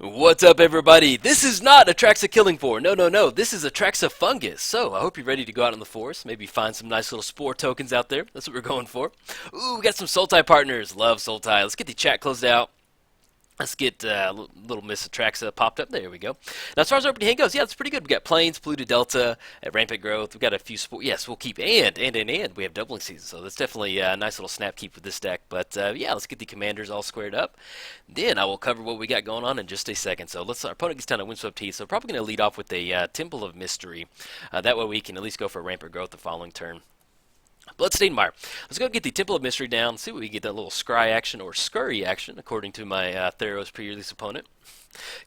What's up, everybody? This is not Atraxa Killing Floor. No, no, no. This is Atraxa Fungus. So, I hope you're ready to go out in the forest. Maybe find some nice little spore tokens out there. That's what we're going for. Ooh, we got some Sultai partners. Love Sultai. Let's get the chat closed out. Let's get little Miss Atraxa popped up. There we go. Now, as far as opening hand goes, yeah, it's pretty good. We got Plains, Polluted Delta, Rampant Growth. We got a few sport. Yes, we'll keep and we have Doubling Season. So that's definitely a nice little snap keep with this deck. But yeah, let's get the commanders all squared up. Then I will cover what we got going on in just a second. So our opponent gets down to Windswept Heath. So probably going to lead off with a Temple of Mystery. That way we can at least go for Rampant Growth the following turn. Bloodstained Mire. Let's go get the Temple of Mystery down, see what we get that little scry action or scurry action, according to my Thrasios previous opponent.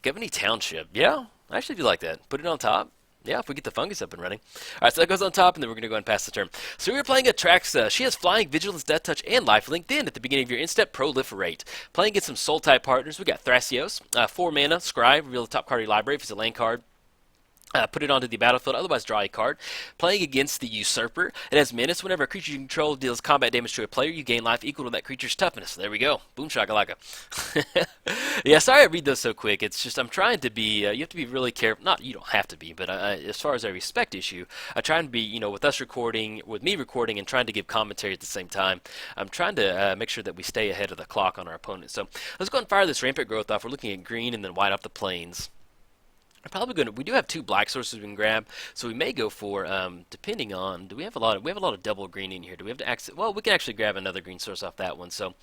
Governey Township. Yeah, I actually do like that. Put it on top. Yeah, if we get the Fungus up and running. Alright, so that goes on top, and then we're going to go and pass the turn. So we're playing Atraxa. She has Flying, Vigilance, Death Touch, and Lifelink. Then, at the beginning of your in-step, Proliferate. Playing against some Soul-type partners, we got Thrasios. 4 mana, Scry, reveal the top card of your library if it's a land card. Put it onto the battlefield, otherwise draw a card. Playing against the Usurper, it has Menace. Whenever a creature you control deals combat damage to a player, you gain life equal to that creature's toughness. There we go. Boom shakalaka. Yeah, sorry I read those so quick. It's just I'm trying to be, you have to be really careful. Not, you don't have to be, but as far as a respect issue, I try and be, with us recording, with me recording, and trying to give commentary at the same time. I'm trying to make sure that we stay ahead of the clock on our opponent. So let's go and fire this Rampant Growth off. We're looking at green and then white off the plains. We do have 2 black sources we can grab, so we may go for, depending on, we have a lot of double green in here. Do we have to access, well, we can actually grab another green source off that one, so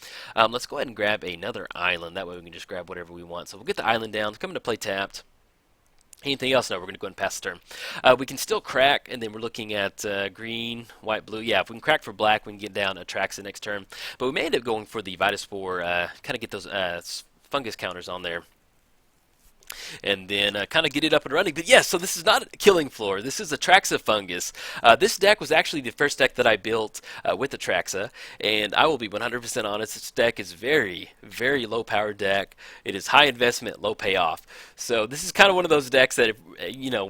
let's go ahead and grab another island. That way we can just grab whatever we want. So we'll get the island down, come into play tapped. Anything else? No, we're going to go ahead and pass the turn. We can still crack, and then we're looking at green, white, blue. Yeah, if we can crack for black, we can get down Atraxa next turn. But we may end up going for the Vitaspore, kind of get those fungus counters on there. And then kind of get it up and running. But yes, so this is not a Killing Floor. This is Atraxa Fungus. This deck was actually the first deck that I built with Atraxa, and I will be 100% honest, this deck is very, very low-powered deck. It is high investment, low payoff. So this is kind of one of those decks that,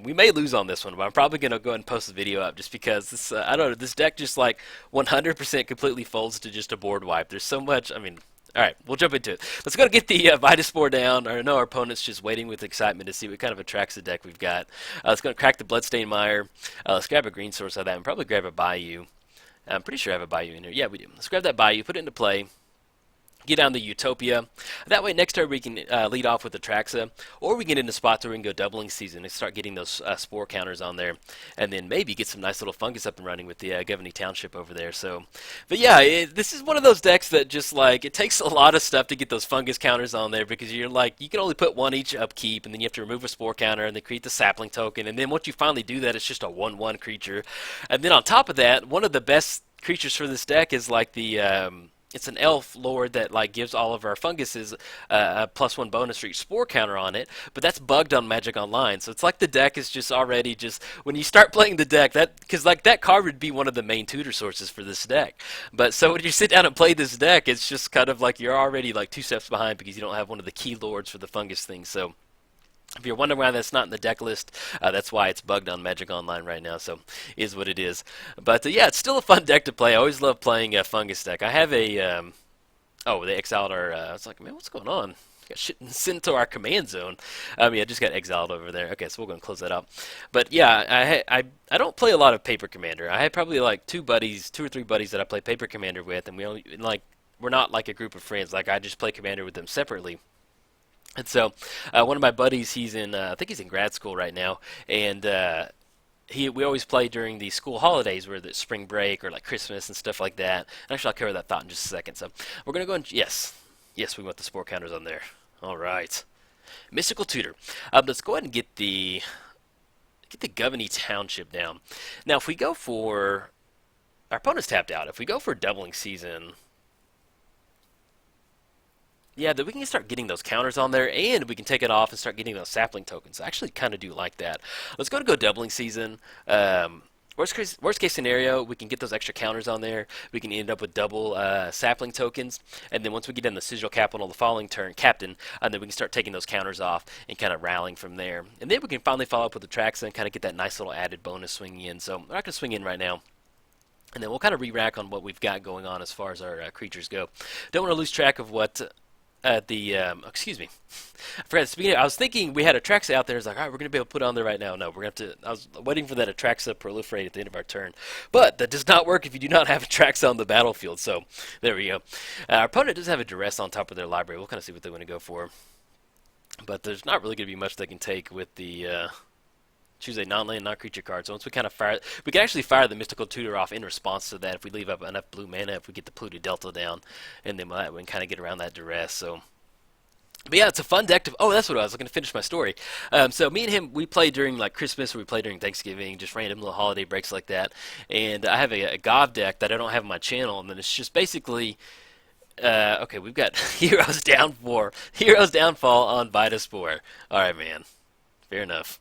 we may lose on this one, but I'm probably going to go ahead and post the video up just because this, I don't know, this deck just like 100% completely folds to just a board wipe. There's so much, Alright, we'll jump into it. Let's go get the Vitaspore down. I know our opponent's just waiting with excitement to see what kind of Atraxa deck we've got. Let's go crack the Bloodstained Mire. Let's grab a green source of that and probably grab a Bayou. I'm pretty sure I have a Bayou in here. Yeah, we do. Let's grab that Bayou, put it into play. Get down the Utopia. That way, next turn we can lead off with Atraxa, or we can get into spots where we can go Doubling Season and start getting those spore counters on there, and then maybe get some nice little Fungus up and running with the Governey Township over there. So, but yeah, this is one of those decks that just like it takes a lot of stuff to get those Fungus counters on there because you're like you can only put 1 each upkeep, and then you have to remove a spore counter and then create the sapling token, and then once you finally do that, it's just a 1/1 creature, and then on top of that, one of the best creatures for this deck is like the it's an elf lord that like gives all of our funguses a +1 bonus for each spore counter on it, but that's bugged on Magic Online. So it's like the deck is just already just when you start playing the deck, that because like that card would be one of the main tutor sources for this deck. But so when you sit down and play this deck, it's just kind of like you're already like 2 steps behind because you don't have one of the key lords for the fungus thing. So if you're wondering why that's not in the deck list, that's why it's bugged on Magic Online right now, so is what it is. But yeah, it's still a fun deck to play. I always love playing a Fungus deck. I have a, oh, they exiled our, I was like, man, what's going on? Got shit sent to our command zone. Yeah, just got exiled over there. Okay, so we're going to close that up. But yeah, I don't play a lot of Paper Commander. I have probably like 2 or 3 buddies that I play Paper Commander with, and we're not like a group of friends. Like I just play Commander with them separately. And so, one of my buddies, he's in, I think he's in grad school right now, and we always play during the school holidays, where the spring break or like Christmas and stuff like that. And actually, I'll cover that thought in just a second. So we're gonna go and yes, we want the spore counters on there. All right, Mystical Tutor. Let's go ahead and get the Governey Township down. Now, if we go for our opponent's tapped out, if we go for Doubling Season. Yeah, then we can start getting those counters on there, and we can take it off and start getting those sapling tokens. I actually kind of do like that. Let's go Doubling Season. Worst case scenario, we can get those extra counters on there. We can end up with double sapling tokens, and then once we get in the Sigil Capital the following turn, Captain, and then we can start taking those counters off and kind of rallying from there. And then we can finally follow up with Atraxa and kind of get that nice little added bonus swinging in. So we're not going to swing in right now. And then we'll kind of re-rack on what we've got going on as far as our creatures go. Don't want to lose track of what excuse me, I forgot. Speaking of, I was thinking we had Atraxa out there. It's like, all right, we're gonna be able to put on there right now. No, we're gonna have to. I was waiting for that Atraxa to proliferate at the end of our turn, but that does not work if you do not have Atraxa on the battlefield. So there we go. Our opponent does have a duress on top of their library. We'll kind of see what they want to go for, but there's not really gonna be much they can take with the. Choose a non-land, non-creature card. So once we kind of fire, we can actually fire the Mystical Tutor off in response to that if we leave up enough blue mana, if we get the Pluto Delta down, and then we can kind of get around that duress. So, but yeah, it's a fun deck to. Oh, that's what I was going to finish my story. So me and him, we play during like Christmas, or we play during Thanksgiving, just random little holiday breaks like that. And I have a Gov deck that I don't have on my channel, and then it's just basically. Okay, we've got Heroes Downfall on Vitaspore. All right, man. Fair enough.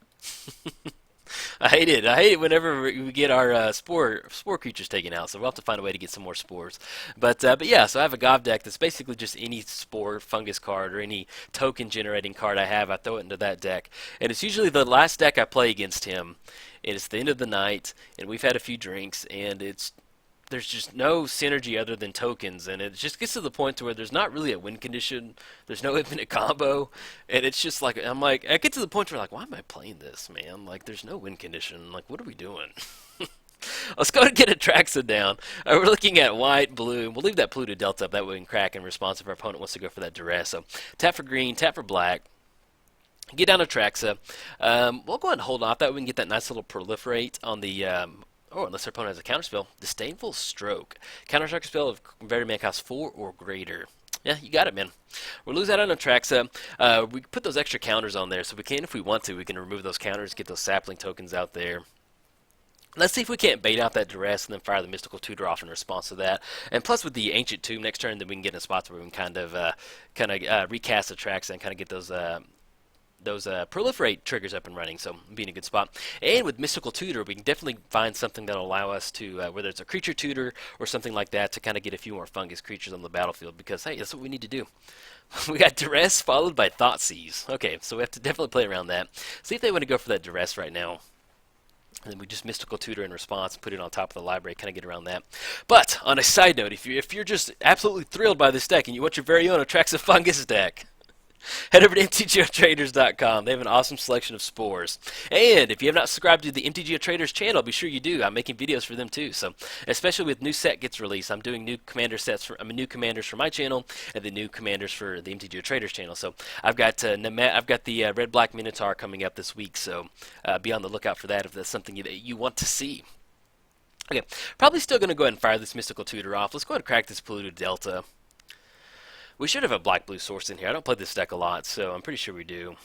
I hate it. I hate it whenever we get our spore creatures taken out. So we'll have to find a way to get some more spores. But yeah, so I have a Gov deck that's basically just any spore fungus card or any token generating card I have. I throw it into that deck, and it's usually the last deck I play against him. And it's the end of the night, and we've had a few drinks, and there's just no synergy other than tokens, and it just gets to the point to where there's not really a win condition, there's no infinite combo, and it's just like, I get to the point where like, why am I playing this, man? Like, there's no win condition, like, what are we doing? Let's go and get Atraxa down. We're looking at white, blue, and we'll leave that Pluto Delta up, that way we can crack in response if our opponent wants to go for that duress. So, tap for green, tap for black, get down Atraxa. We'll go ahead and hold off, that way we can get that nice little proliferate on the, oh, unless our opponent has a counterspell. Disdainful Stroke. Counter-target spell of very mana cost 4 or greater. Yeah, you got it, man. We'll lose out on Atraxa. We put those extra counters on there, so we can, if we want to, we can remove those counters, get those sapling tokens out there. Let's see if we can't bait out that duress and then fire the Mystical Tutor off in response to that. And plus with the Ancient Tomb next turn, then we can get in spots where we can kind of recast Atraxa and kind of get those proliferate triggers up and running, so be in a good spot. And with Mystical Tutor, we can definitely find something that'll allow us to, whether it's a creature tutor or something like that, to kind of get a few more fungus creatures on the battlefield, because, hey, that's what we need to do. We got Duress followed by Thoughtseize. Okay, so we have to definitely play around that. See if they want to go for that Duress right now. And then we just Mystical Tutor in response, put it on top of the library, kind of get around that. But, on a side note, if you're just absolutely thrilled by this deck and you want your very own Atraxa Fungus deck, head over to MTGOTraders.com. They have an awesome selection of spores. And if you have not subscribed to the MTGOTraders channel, be sure you do. I'm making videos for them too. So, especially with new set gets released, I'm doing new commander sets new commanders for my channel and the new commanders for the MTGOTraders channel. So, I've got the Red Black Minotaur coming up this week. So, be on the lookout for that if that's something you want to see. Okay, probably still going to go ahead and fire this Mystical Tutor off. Let's go ahead and crack this Pluto Delta. We should have a black-blue source in here. I don't play this deck a lot, so I'm pretty sure we do.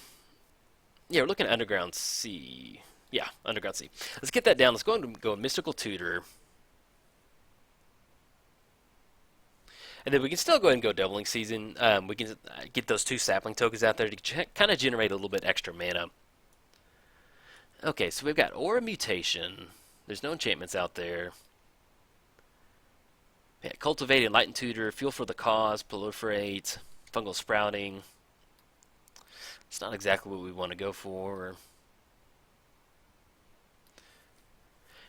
Yeah, we're looking at Underground Sea. Yeah, Underground Sea. Let's get that down. Let's go and go Mystical Tutor. And then we can still go ahead and go Doubling Season. We can get those 2 sapling tokens out there to kind of generate a little bit extra mana. Okay, so we've got Aura Mutation. There's no enchantments out there. Yeah, Cultivate, Enlighten Tutor, Fuel for the Cause, Proliferate, Fungal Sprouting. It's not exactly what we want to go for.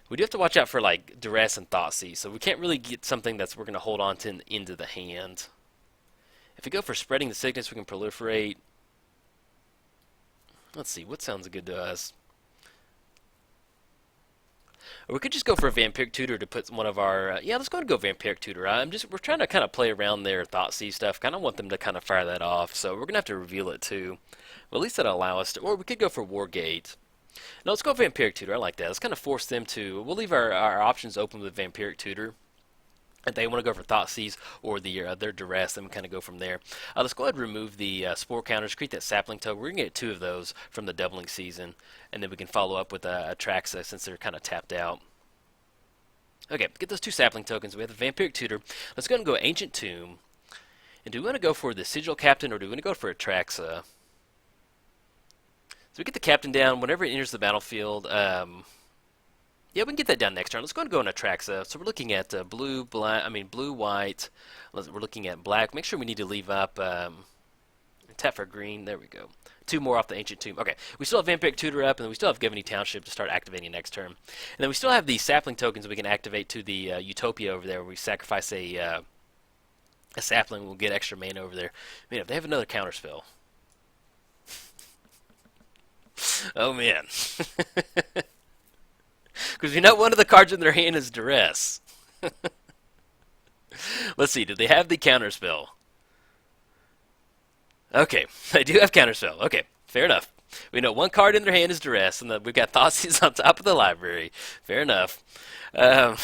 We do have to watch out for like Duress and Thoughtseize, so we can't really get something that's we're going to hold on to into the hand. If we go for Spreading the Sickness, we can Proliferate. Let's see, what sounds good to us? Or we could just go for a Vampiric Tutor to put one of our... yeah, let's go and go Vampiric Tutor. We're trying to kind of play around their Thoughtseize stuff. Kind of want them to kind of fire that off. So we're going to have to reveal it too. Well, at least that'll allow us to... or we could go for Wargate. No, let's go Vampiric Tutor. I like that. Let's kind of force them to... we'll leave our options open with Vampiric Tutor. If they want to go for Thoughtseize or their Duress, then we kind of go from there. Let's go ahead and remove the Spore counters, create that Sapling Token. We're going to get 2 of those from the Doubling Season, and then we can follow up with Atraxa since they're kind of tapped out. Okay, get those 2 Sapling Tokens. We have the Vampiric Tutor. Let's go ahead and go Ancient Tomb. And do we want to go for the Sigil Captain, or do we want to go for Atraxa? So we get the Captain down whenever it enters the battlefield. Yeah, we can get that down next turn. Let's go and go on Atraxa. So we're looking at blue, white. We're looking at black. Make sure we need to leave up tap for green. There we go. 2 more off the Ancient Tomb. Okay, we still have Vampiric Tutor up, and then we still have Governor Township to start activating next turn. And then we still have the sapling tokens we can activate to the Utopia over there, where we sacrifice a A sapling will get extra mana over there. Man, if they have another counterspell. Oh man. Because you know one of the cards in their hand is Duress. Let's see, do they have the counterspell? Okay, they do have counterspell. Okay, fair enough. We know one card in their hand is Duress, and then we've got Thrasios on top of the library. Fair enough. Um,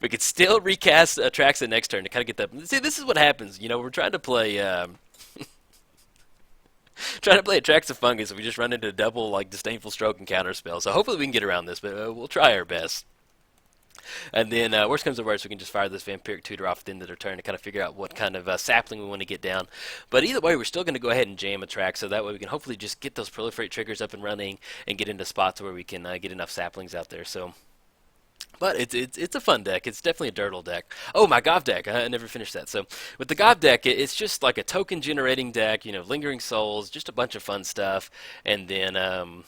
we could still recast Atraxa next turn to kind of get that. See, this is what happens. You know, we're trying to play Atraxa Fungus, and we just run into a double like Disdainful Stroke and counterspell. So hopefully we can get around this, but we'll try our best. And then, worst comes to worst, we can just fire this Vampiric Tutor off at the end of their turn to kind of figure out what kind of sapling we want to get down. But either way, we're still going to go ahead and jam a track, so that way we can hopefully just get those proliferate triggers up and running and get into spots where we can get enough saplings out there. So, but it's a fun deck. It's definitely a Dirtle deck. Oh, my Gov deck. I never finished that. So with the Gov deck, it's just like a token generating deck. You know, Lingering Souls, just a bunch of fun stuff, and then.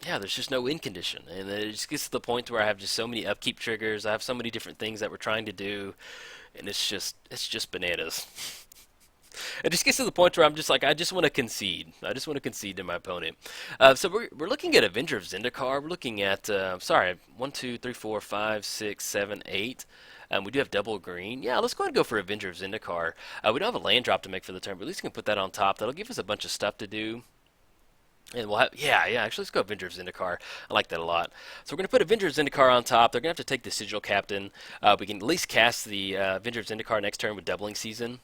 Yeah, there's just no win condition, and it just gets to the point where I have just so many upkeep triggers. I have so many different things that we're trying to do, and it's just bananas. It just gets to the point where I'm just like, I just want to concede. I just want to concede to my opponent. So we're looking at Avenger of Zendikar. We're looking at sorry, 1, 2, 3, 4, 5, 6, 7, 8. We do have double green. Yeah, let's go ahead and go for Avenger of Zendikar. We don't have a land drop to make for the turn, but at least we can put that on top. That'll give us a bunch of stuff to do. And we'll have, actually, let's go Avenger of Zendikar. I like that a lot. So we're going to put Avenger of Zendikar on top. They're going to have to take the Sigil Captain. We can at least cast the Avenger of Zendikar next turn with Doubling Season.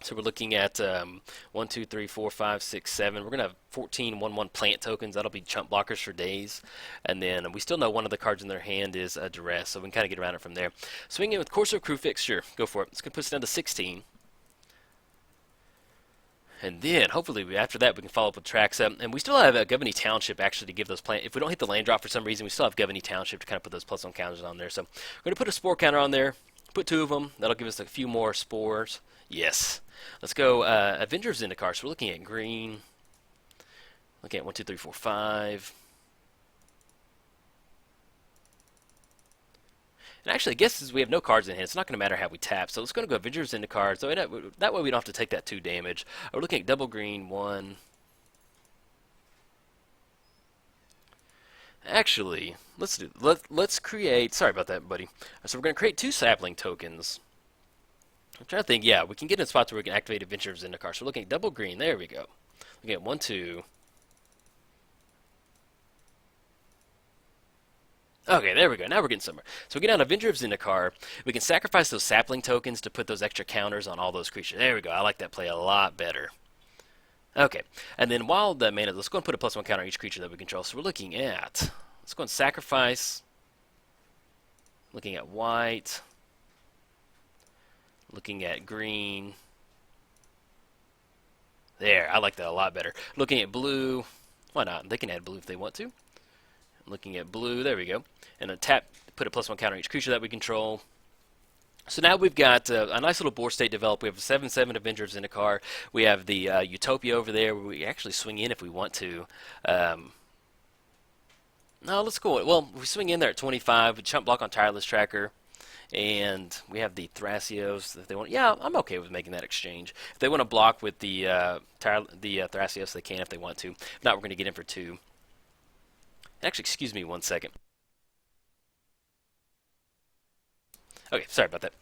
So we're looking at 1, 2, 3, 4, 5, 6, 7. We're going to have 14 1/1 plant tokens. That'll be chump blockers for days. And then we still know one of the cards in their hand is Duress, so we can kind of get around it from there. Swing in with Corsair Crew Fix, sure, go for it. It's going to put us down to 16. And then, hopefully, after that, we can follow up with Atraxa. And we still have Governey Township, actually, to give those plant. If we don't hit the land drop for some reason, we still have Governey Township to kind of put those +1 counters on there. So, we're going to put a Spore counter on there. Put 2 of them. That'll give us a few more Spores. Yes. Let's go Avenger of Zendikar. So, we're looking at green. Looking at 1, 2, 3, 4, 5. And actually, I guess since we have no cards in hand, it's not going to matter how we tap. So let's go Avengers into cards. So that way we don't have to take that 2 damage. We're looking at double green, 1. Actually, let's create. Sorry about that, buddy. So we're going to create 2 sapling tokens. I'm trying to think. Yeah, we can get in spots where we can activate Adventures in the card. So we're looking at double green. There we go. Looking at 1, 2. Okay, there we go. Now we're getting somewhere. So we get down Avenger of Zendikar. We can sacrifice those sapling tokens to put those extra counters on all those creatures. There we go. I like that play a lot better. Okay, and then while the mana, let's go and put a +1 counter on each creature that we control. So we're looking at, let's go and sacrifice. Looking at white. Looking at green. There, I like that a lot better. Looking at blue. Why not? They can add blue if they want to. Looking at blue, there we go. And then tap, put a +1 counter on each creature that we control. So now we've got a nice little board state developed. We have a 7/7 Avenger of Zendikar. We have the Utopia over there where we actually swing in if we want to. No, let's go. Well, we swing in there at 25. We chump block on Tireless Tracker. And we have the Thrasios. If they want, yeah, I'm okay with making that exchange. If they want to block with the Thrasios, they can if they want to. If not, we're going to get in for 2. Actually, excuse me 1 second. Okay, sorry about that.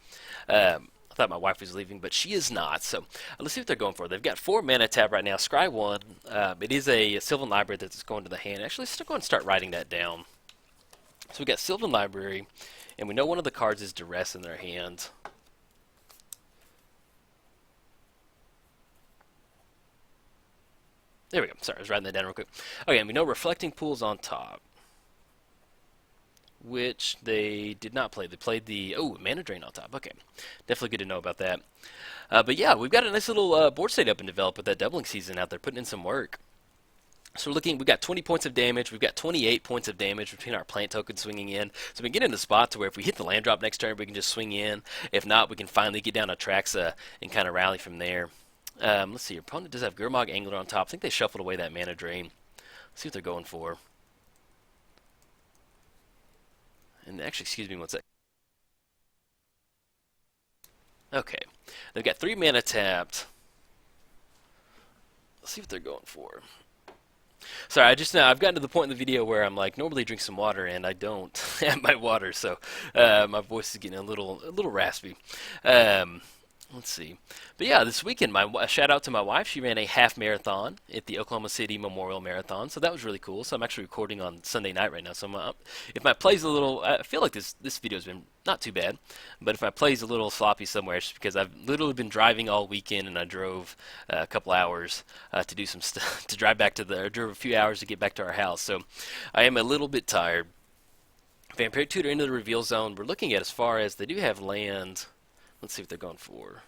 I thought my wife was leaving, but she is not. So let's see what they're going for. They've got 4 mana tap right now. Scry 1. It is a Sylvan Library that's going to the hand. Actually, let's go and start writing that down. So we've got Sylvan Library, and we know one of the cards is Duress in their hand. There we go. Sorry, I was writing that down real quick. Okay, and we know Reflecting Pool's on top, which they did not play. They played the, Mana Drain on top. Okay, definitely good to know about that. But yeah, we've got a nice little board state up and developed with that doubling season out there, putting in some work. So we're looking, we've got 20 points of damage. We've got 28 points of damage between our plant tokens swinging in. So we can get in the spot to where if we hit the land drop next turn, we can just swing in. If not, we can finally get down Atraxa and kind of rally from there. Let's see, your opponent does have Gurmag Angler on top. I think they shuffled away that Mana Drain. Let's see what they're going for. And actually, excuse me 1 sec. Okay. They've got 3 mana tapped. Let's see what they're going for. Sorry, I've gotten to the point in the video where I'm like, normally drink some water, and I don't have my water, so my voice is getting a little raspy. Let's see. But yeah, this weekend, shout out to my wife. She ran a half marathon at the Oklahoma City Memorial Marathon, so that was really cool. So I'm actually recording on Sunday night right now. So if my play's a little, I feel like this video's been not too bad, but if my play's a little sloppy somewhere, it's just because I've literally been driving all weekend, and I drove a couple hours to do some stuff, to drive back to I drove a few hours to get back to our house. So I am a little bit tired. Vampire Tutor into the reveal zone. We're looking at as far as they do have land. Let's see what they're going for.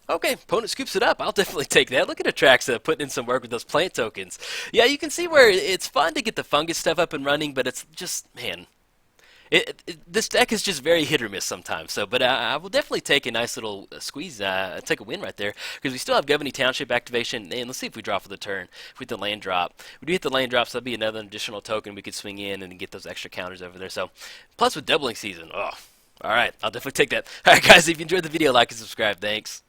Okay, opponent scoops it up. I'll definitely take that. Look at Atraxa putting in some work with those plant tokens. Yeah, you can see where it's fun to get the fungus stuff up and running, but it's just, man, this deck is just very hit or miss sometimes. So, but I will definitely take a nice little squeeze, take a win right there, because we still have Governing Township activation. And let's see if we draw for the turn. If we hit the land drop, we do hit the land drop, so that'll be another additional token we could swing in and get those extra counters over there. So, plus with doubling season, oh. All right, I'll definitely take that. All right, guys, if you enjoyed the video, like and subscribe. Thanks.